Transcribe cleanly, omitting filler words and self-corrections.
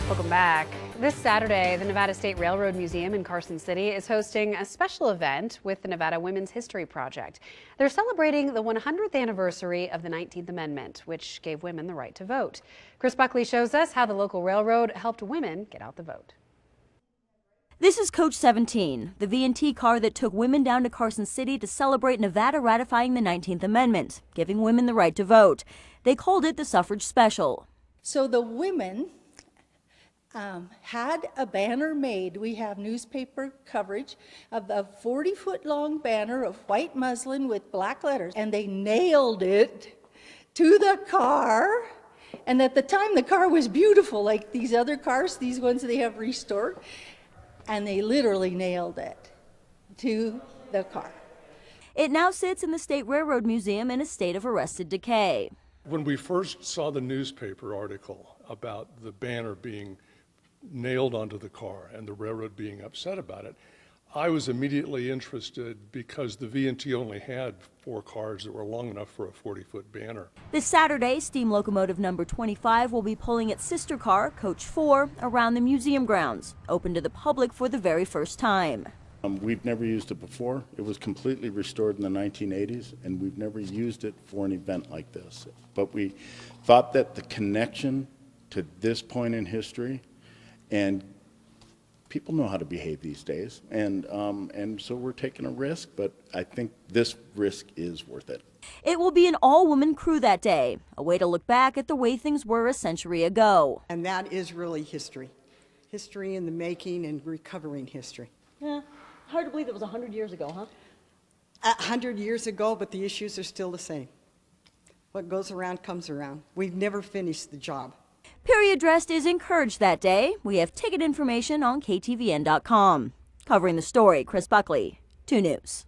Welcome back. This Saturday, the Nevada State Railroad Museum in Carson City is hosting a special event with the Nevada Women's History Project. They're celebrating the 100th anniversary of the 19th Amendment, which gave women the right to vote. Chris Buckley shows us how the local railroad helped women get out the vote. This is Coach 17, the V&T car that took women down to Carson City to celebrate Nevada ratifying the 19th Amendment, giving women the right to vote. They called it the Suffrage Special. So the women had a banner made. We have newspaper coverage of a 40-foot-long banner of white muslin with black letters, and they nailed it to the car. And at the time, the car was beautiful, like these other cars, these ones they have restored, and they literally nailed it to the car. It now sits in the State Railroad Museum in a state of arrested decay. When we first saw the newspaper article about the banner being nailed onto the car and the railroad being upset about it, I was immediately interested because the V&T only had 4 cars that were long enough for a 40-foot banner. This Saturday, steam locomotive number 25 will be pulling its sister car, Coach 4, around the museum grounds, open to the public for the very first time. We've never used it before. It was completely restored in the 1980s, and we've never used it for an event like this. But we thought that the connection to this point in history, and people know how to behave these days, and so we're taking a risk, but I think this risk is worth it. It will be an all-woman crew that day, a way to look back at the way things were a century ago. And that is really history. History in the making and recovering history. Yeah, hard to believe it was 100 years ago, huh? 100 years ago, but the issues are still the same. What goes around comes around. We've never finished the job. Period dressed is encouraged that day. We have ticket information on KTVN.com. Covering the story, Chris Buckley, 2 News.